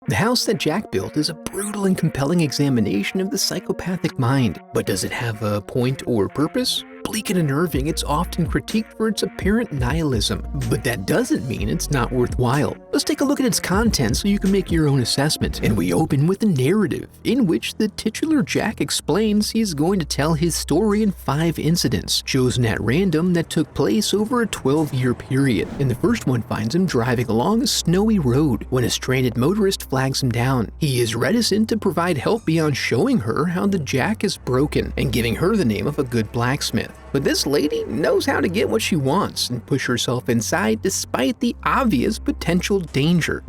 The house that Jack built is a brutal and compelling examination of the psychopathic mind. But does it have a point or purpose? Bleak and unnerving, it's often critiqued for its apparent nihilism, but that doesn't mean it's not worthwhile. Let's take a look at its content so you can make your own assessment. And we open with a narrative in which the titular Jack explains he's going to tell his story in 5 incidents, chosen at random that took place over a 12-year period. And the first one finds him driving along a snowy road when a stranded motorist flags him down. He is reticent to provide help beyond showing her how the jack is broken and giving her the name of a good blacksmith. But this lady knows how to get what she wants and push herself inside despite the obvious potential danger.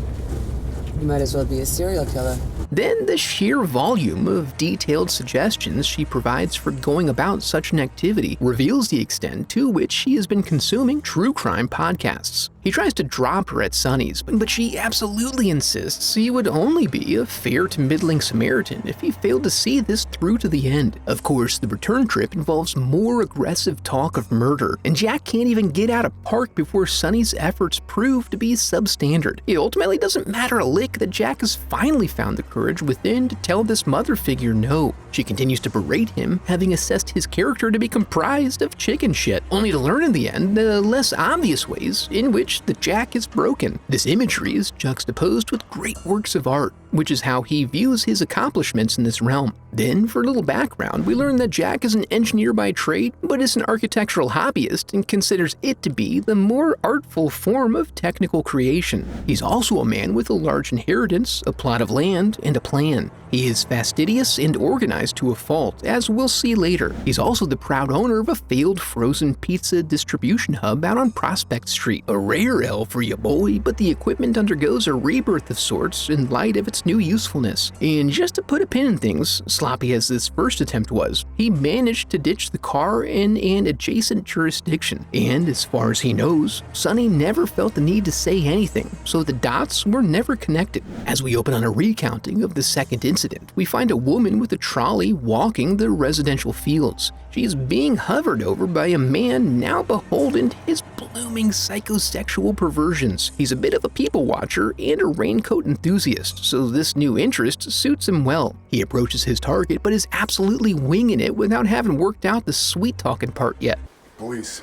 You might as well be a serial killer. Then the sheer volume of detailed suggestions she provides for going about such an activity reveals the extent to which she has been consuming true crime podcasts. He tries to drop her at Sonny's, but she absolutely insists he would only be a fair to middling Samaritan if he failed to see this through to the end. Of course, the return trip involves more aggressive talk of murder, and Jack can't even get out of park before Sonny's efforts prove to be substandard. It ultimately doesn't matter a lick that Jack has finally found the courage within to tell this mother figure no. She continues to berate him, having assessed his character to be comprised of chicken shit, only to learn in the end the less obvious ways in which the jack is broken. This imagery is juxtaposed with great works of art, which is how he views his accomplishments in this realm. Then, for a little background, we learn that Jack is an engineer by trade, but is an architectural hobbyist and considers it to be the more artful form of technical creation. He's also a man with a large inheritance, a plot of land, and a plan. He is fastidious and organized to a fault, as we'll see later. He's also the proud owner of a failed frozen pizza distribution hub out on Prospect Street. A rare L for ya boy, but the equipment undergoes a rebirth of sorts in light of its new usefulness. And just to put a pin in things, sloppy as this first attempt was, he managed to ditch the car in an adjacent jurisdiction. And as far as he knows, Sonny never felt the need to say anything, so the dots were never connected. As we open on a recounting of the second incident, we find a woman with a trolley walking the residential fields. She is being hovered over by a man now beholden to his blooming psychosexual perversions. He's a bit of a people watcher and a raincoat enthusiast, so this new interest suits him well. He approaches his target but is absolutely winging it without having worked out the sweet talking part yet. Police.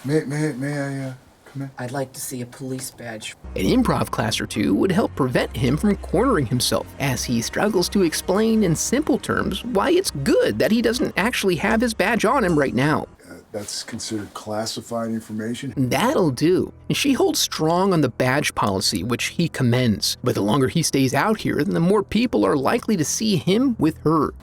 May I come in? I'd like to see a police badge. An improv class or two would help prevent him from cornering himself, as he struggles to explain in simple terms why it's good that he doesn't actually have his badge on him right now. That's considered classified information? That'll do. And she holds strong on the badge policy, which he commends. But the longer he stays out here, the more people are likely to see him with her.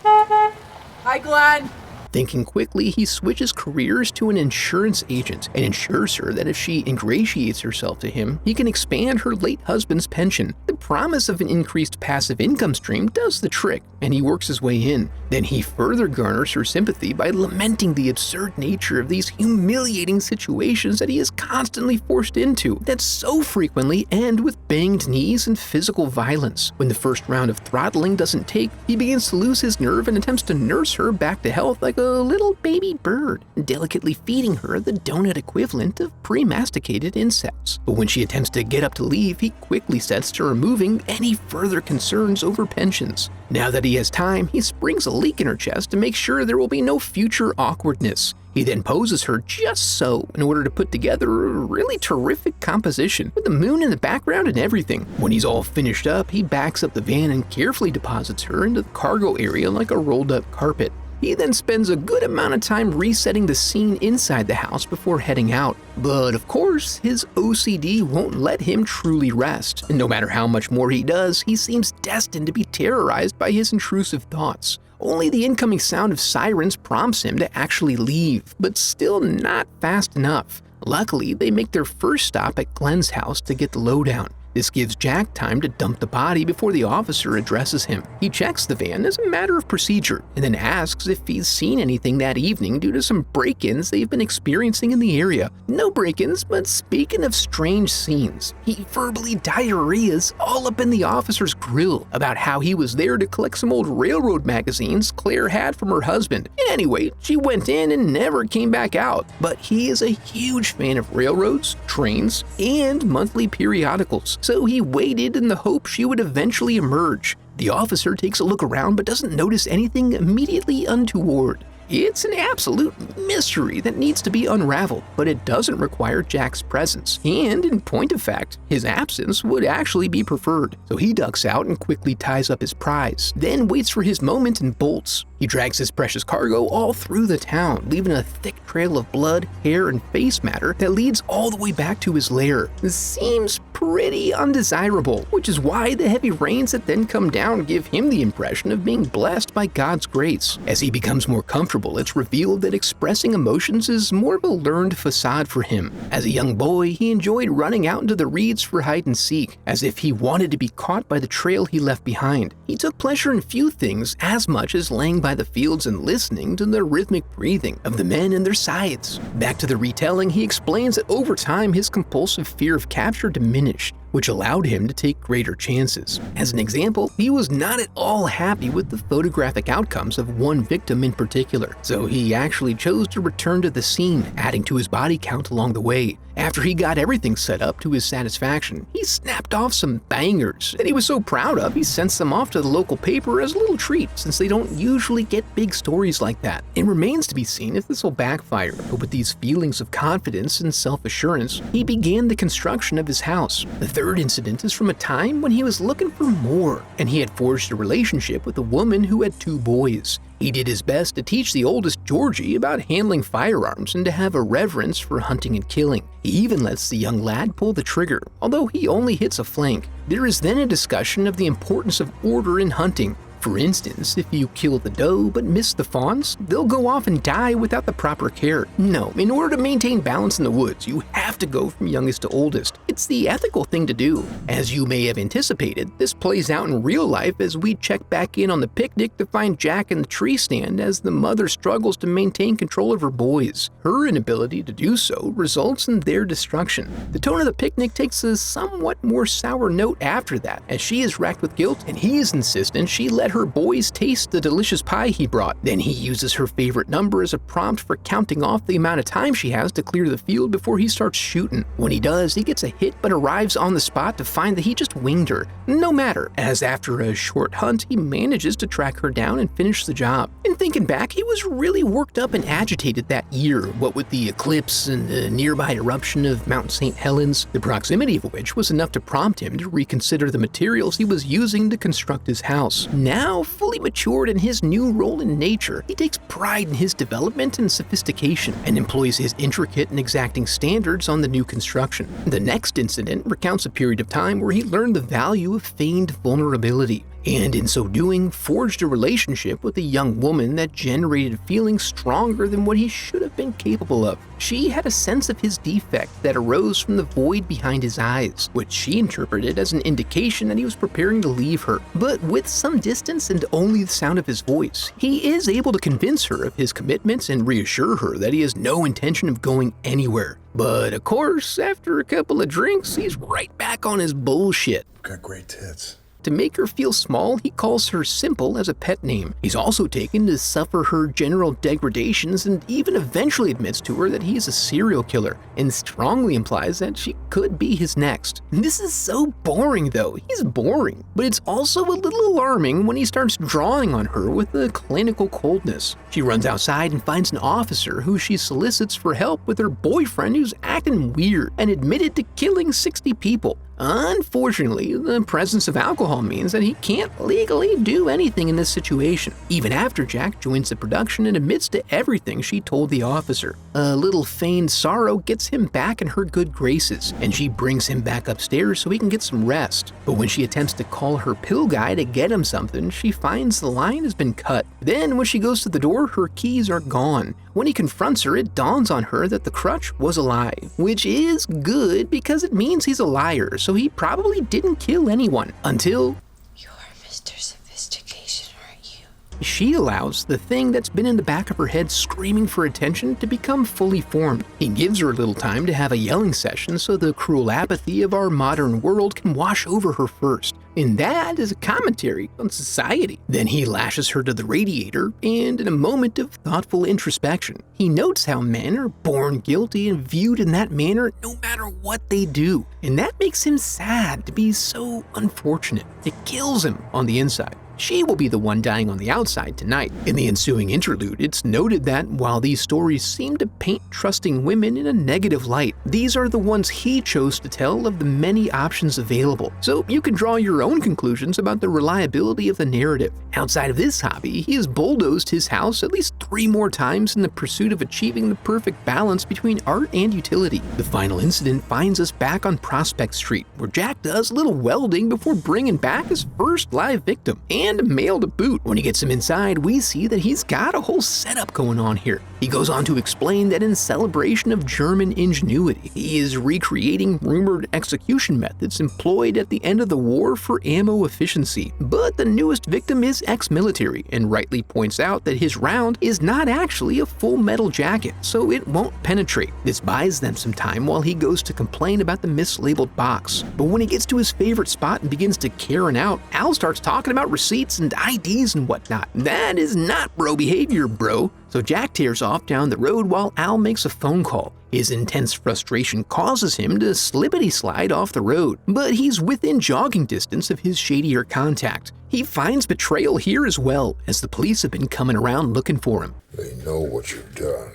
Hi, Glenn. Thinking quickly, he switches careers to an insurance agent and ensures her that if she ingratiates herself to him, he can expand her late husband's pension. The promise of an increased passive income stream does the trick, and he works his way in. Then he further garners her sympathy by lamenting the absurd nature of these humiliating situations that he is constantly forced into that so frequently end with banged knees and physical violence. When the first round of throttling doesn't take, he begins to lose his nerve and attempts to nurse her back to health like a little baby bird, delicately feeding her the donut equivalent of pre-masticated insects. But when she attempts to get up to leave, he quickly sets to removing any further concerns over pensions. Now that he has time, he springs a leak in her chest to make sure there will be no future awkwardness. He then poses her just so in order to put together a really terrific composition with the moon in the background and everything. When he's all finished up, he backs up the van and carefully deposits her into the cargo area like a rolled up carpet. He then spends a good amount of time resetting the scene inside the house before heading out. But of course, his OCD won't let him truly rest, and no matter how much more he does, he seems destined to be terrorized by his intrusive thoughts. Only the incoming sound of sirens prompts him to actually leave, but still not fast enough. Luckily, they make their first stop at Glenn's house to get the lowdown. This gives Jack time to dump the body before the officer addresses him. He checks the van as a matter of procedure and then asks if he's seen anything that evening due to some break-ins they've been experiencing in the area. No break-ins, but speaking of strange scenes, he verbally diarrheas all up in the officer's grill about how he was there to collect some old railroad magazines Claire had from her husband. Anyway, she went in and never came back out. But he is a huge fan of railroads, trains, and monthly periodicals. details, so he waited in the hope she would eventually emerge. The officer takes a look around but doesn't notice anything immediately untoward. It's an absolute mystery that needs to be unraveled, but it doesn't require Jack's presence. And in point of fact, his absence would actually be preferred. So he ducks out and quickly ties up his prize, then waits for his moment and bolts. He drags his precious cargo all through the town, leaving a thick trail of blood, hair, and face matter that leads all the way back to his lair. This seems pretty undesirable, which is why the heavy rains that then come down give him the impression of being blessed by God's grace. As he becomes more comfortable, it's revealed that expressing emotions is more of a learned facade for him. As a young boy, he enjoyed running out into the reeds for hide and seek, as if he wanted to be caught by the trail he left behind. He took pleasure in few things as much as laying by the fields and listening to the rhythmic breathing of the men and their sides. Back to the retelling, he explains that over time his compulsive fear of capture diminished, which allowed him to take greater chances. As an example, he was not at all happy with the photographic outcomes of one victim in particular, so he actually chose to return to the scene, adding to his body count along the way. After he got everything set up to his satisfaction, he snapped off some bangers that he was so proud of he sent them off to the local paper as a little treat, since they don't usually get big stories like that. It remains to be seen if this will backfire, but with these feelings of confidence and self-assurance, he began the construction of his house. The third incident is from a time when he was looking for more, and he had forged a relationship with a woman who had 2 boys. He did his best to teach the oldest, Georgie, about handling firearms and to have a reverence for hunting and killing. He even lets the young lad pull the trigger, although he only hits a flank. There is then a discussion of the importance of order in hunting. For instance, if you kill the doe but miss the fawns, they'll go off and die without the proper care. No, in order to maintain balance in the woods, you have to go from youngest to oldest. It's the ethical thing to do. As you may have anticipated, this plays out in real life as we check back in on the picnic to find Jack in the tree stand as the mother struggles to maintain control of her boys. Her inability to do so results in their destruction. The tone of the picnic takes a somewhat more sour note after that, as she is racked with guilt and he is insistent she let her boys taste the delicious pie he brought. Then he uses her favorite number as a prompt for counting off the amount of time she has to clear the field before he starts shooting. When he does, he gets a hit but arrives on the spot to find that he just winged her. No matter, as after a short hunt, he manages to track her down and finish the job. And thinking back, he was really worked up and agitated that year, what with the eclipse and the nearby eruption of Mount St. Helens, the proximity of which was enough to prompt him to reconsider the materials he was using to construct his house. Now fully matured in his new role in nature, he takes pride in his development and sophistication and employs his intricate and exacting standards on the new construction. The next incident recounts a period of time where he learned the value of feigned vulnerability, and in so doing, forged a relationship with a young woman that generated feelings stronger than what he should have been capable of. She had a sense of his defect that arose from the void behind his eyes, which she interpreted as an indication that he was preparing to leave her. But with some distance and only the sound of his voice, he is able to convince her of his commitments and reassure her that he has no intention of going anywhere. But of course, after a couple of drinks, he's right back on his bullshit. Got great tits. To make her feel small, he calls her Simple as a pet name. He's also taken to suffer her general degradations and even eventually admits to her that he's a serial killer and strongly implies that she could be his next. This is so boring though, he's boring, but it's also a little alarming when he starts drawing on her with a clinical coldness. She runs outside and finds an officer who she solicits for help with her boyfriend who's acting weird and admitted to killing 60 people. Unfortunately, the presence of alcohol means that he can't legally do anything in this situation, even after Jack joins the production and admits to everything she told the officer. A little feigned sorrow gets him back in her good graces, and she brings him back upstairs so he can get some rest. But when she attempts to call her pill guy to get him something, she finds the line has been cut. Then when she goes to the door, her keys are gone. When he confronts her, it dawns on her that the crutch was a lie, which is good because it means he's a liar, so he probably didn't kill anyone until... You're Mr. Sophistication, aren't you? She allows the thing that's been in the back of her head screaming for attention to become fully formed. He gives her a little time to have a yelling session so the cruel apathy of our modern world can wash over her first. And that is a commentary on society. Then he lashes her to the radiator, and in a moment of thoughtful introspection, he notes how men are born guilty and viewed in that manner no matter what they do. And that makes him sad to be so unfortunate. It kills him on the inside. She will be the one dying on the outside tonight. In the ensuing interlude, it's noted that while these stories seem to paint trusting women in a negative light, these are the ones he chose to tell of the many options available. So you can draw your own conclusions about the reliability of the narrative. Outside of this hobby, he has bulldozed his house at least 3 more times in the pursuit of achieving the perfect balance between art and utility. The final incident finds us back on Prospect Street, where Jack does a little welding before bringing back his first live victim, and a male to boot. When he gets him inside, we see that he's got a whole setup going on here. He goes on to explain that in celebration of German ingenuity, he is recreating rumored execution methods employed at the end of the war for ammo efficiency. But the newest victim is ex-military and rightly points out that his round is not actually a full metal jacket, so it won't penetrate. This buys them some time while he goes to complain about the mislabeled box. But when he gets to his favorite spot and begins to Karen out, Al starts talking about receipts and IDs and whatnot. That is not bro behavior, bro. So Jack tears off down the road while Al makes a phone call. His intense frustration causes him to slippity-slide off the road, but he's within jogging distance of his shadier contact. He finds betrayal here as well, as the police have been coming around looking for him. They know what you've done.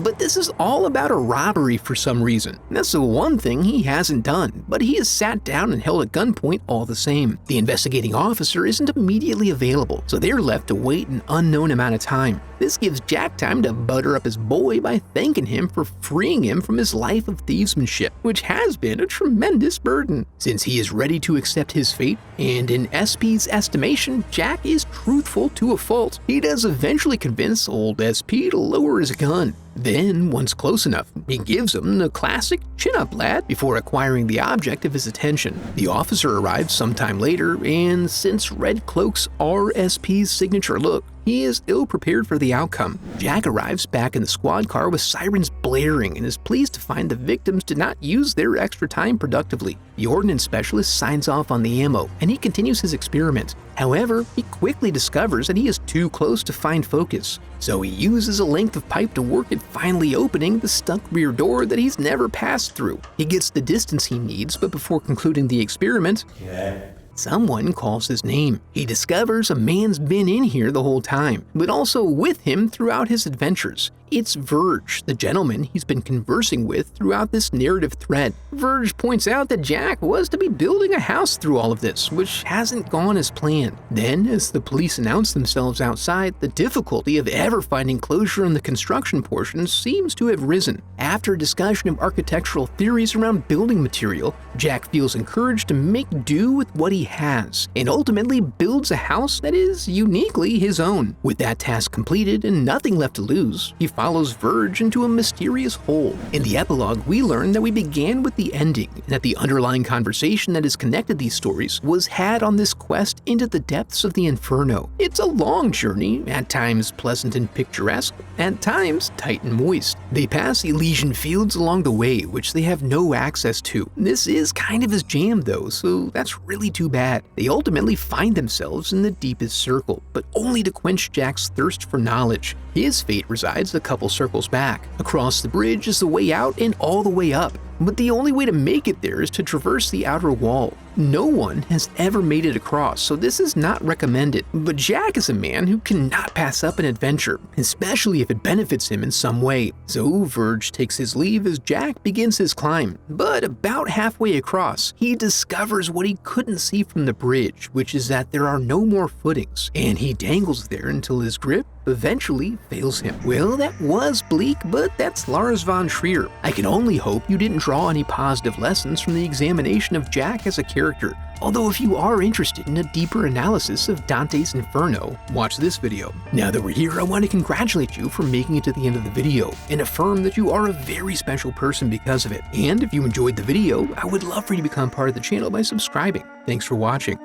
But this is all about a robbery for some reason. That's the one thing he hasn't done, but he is sat down and held at gunpoint all the same. The investigating officer isn't immediately available, so they're left to wait an unknown amount of time. This gives Jack time to butter up his boy by thanking him for freeing him from his life of thievesmanship, which has been a tremendous burden. Since he is ready to accept his fate, and in SP's estimation, Jack is truthful to a fault, he does eventually convince old SP to lower his gun. Then, once close enough, he gives him the classic chin-up lad before acquiring the object of his attention. The officer arrives sometime later, and since Red Cloaks are SP's signature look, he is ill-prepared for the outcome. Jack arrives back in the squad car with sirens blaring and is pleased to find the victims did not use their extra time productively. The ordnance specialist signs off on the ammo, and he continues his experiment. However, he quickly discovers that he is too close to find focus, so he uses a length of pipe to work at finally opening the stuck rear door that he's never passed through. He gets the distance he needs, but before concluding the experiment, someone calls his name. He discovers a man's been in here the whole time, but also with him throughout his adventures. It's Verge, the gentleman he's been conversing with throughout this narrative thread. Verge points out that Jack was to be building a house through all of this, which hasn't gone as planned. Then, as the police announce themselves outside, the difficulty of ever finding closure on the construction portion seems to have risen. After a discussion of architectural theories around building material, Jack feels encouraged to make do with what he has, and ultimately builds a house that is uniquely his own. With that task completed and nothing left to lose, he follows Verge into a mysterious hole. In the epilogue, we learn that we began with the ending, and that the underlying conversation that has connected these stories was had on this quest into the depths of the Inferno. It's a long journey, at times pleasant and picturesque, at times tight and moist. They pass Elysian fields along the way, which they have no access to. This is kind of his jam though, so that's really too bad. They ultimately find themselves in the deepest circle, but only to quench Jack's thirst for knowledge. His fate resides a couple circles back. Across the bridge is the way out and all the way up, but the only way to make it there is to traverse the outer wall. No one has ever made it across, so this is not recommended. But Jack is a man who cannot pass up an adventure, especially if it benefits him in some way. So Verge takes his leave as Jack begins his climb. But about halfway across, he discovers what he couldn't see from the bridge, which is that there are no more footings, and he dangles there until his grip eventually fails him. Well, that was bleak, but that's Lars von Trier. I can only hope you didn't draw any positive lessons from the examination of Jack as a character. Although if you are interested in a deeper analysis of Dante's Inferno, watch this video. Now that we're here, I want to congratulate you for making it to the end of the video and affirm that you are a very special person because of it. And if you enjoyed the video, I would love for you to become part of the channel by subscribing. Thanks for watching.